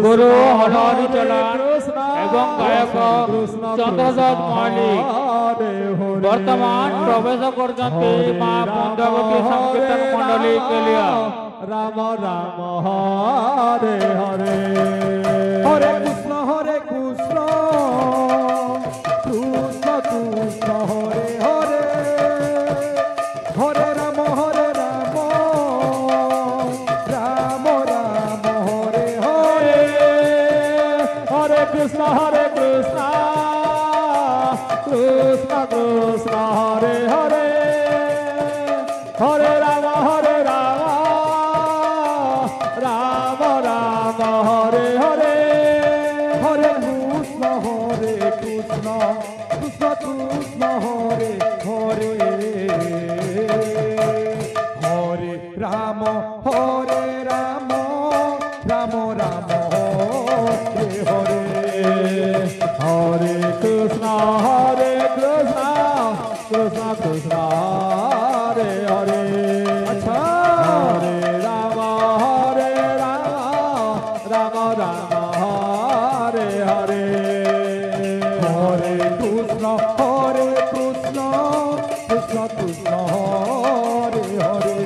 গুরু হলহরি চলান এবং গায়ক চন্দ্রদাস মল্লিক বর্তমান প্রবেশ করছেন মা বৃন্দাবতী সংকীর্তন মণ্ডলী কেলিয়া। রাম রাম হরে হরে হরে কৃষ্ণ কৃষ্ণ কৃষ্ণ হরে হরে হরে রাম রাম রাম হরে হরে হরে কৃষ্ণ কৃষ্ণ কৃষ্ণ হরে হরে হরে রাম রাম রাম হরে হরে হরে কৃষ্ণ কৃষ্ণ কৃষ্ণ হরে হরে হরে রাম রাম রাম হরে হরে হরে কৃষ্ণ কৃষ্ণ কৃষ্ণ হরে হরে আচ্ছা হরে রাম রাম হরে হরে হরে কৃষ্ণ কৃষ্ণ কৃষ্ণ হরে হরে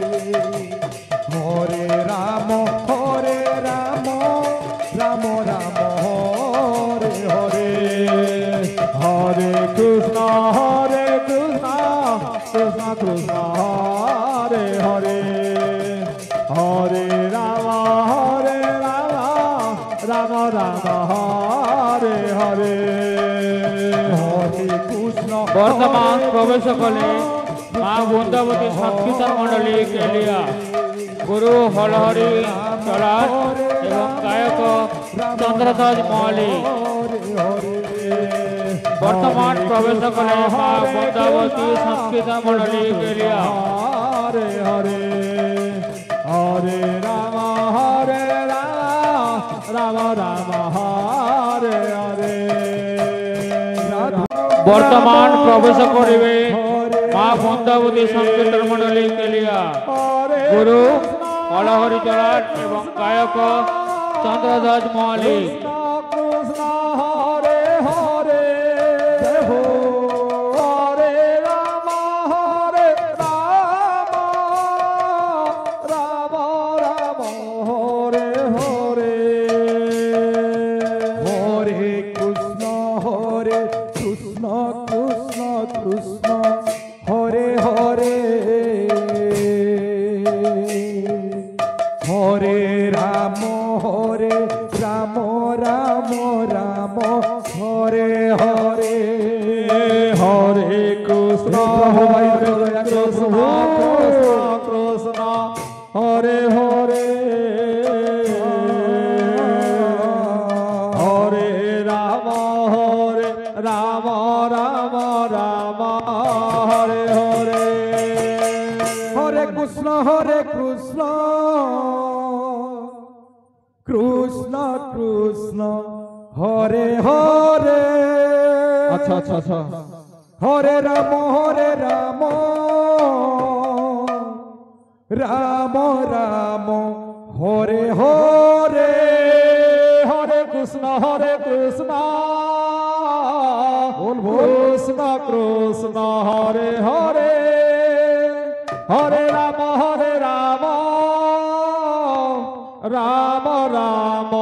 হরে রাম রাম রাম হরে হরে হরে কৃষ্ণ কৃষ্ণ কৃষ্ণ হরে হরে হরে রাম রাম হরে হরে হরে কৃষ্ণ। বর্তমান প্রবেশ কলে মা বৃন্দাবতী সংকীর্তন মণ্ডলী কেলিয়া গুরু হলহরি চলান এবং গায়ক চন্দ্রদাস মল্লিক বর্তমান প্রবেশ কলে মা বৃন্দাবতী সংকীর্তন মণ্ডলী কেলিয়া। হরে হরে হরে রাম রাম হরে হরে বর্তমান প্রবেশ করিবে মা বৃন্দাবতী সংকীর্তন মণ্ডলী কেলিয়া গুরু হলহরি চলান এবং গায়ক চন্দ্রদাস মল্লিক। কৃষ্ণ হরে হরে হরে রাম রাম হরে হরে হরে কৃষ্ণ কৃষ্ণ কৃষ্ণ হরে হরে হরে রাম রাম হরে হরে হরে কৃষ্ণ কৃষ্ণ কৃষ্ণ হরে হরে হরে রাম রাম হরে হরে হরে কৃষ্ণ কৃষ্ণ কৃষ্ণ হরে হরে আচ্ছা আচ্ছা আচ্ছা হরে রাম রাম হরে হরে হরে কৃষ্ণ কৃষ্ণ কৃষ্ণ হরে হরে হরে রাম রাম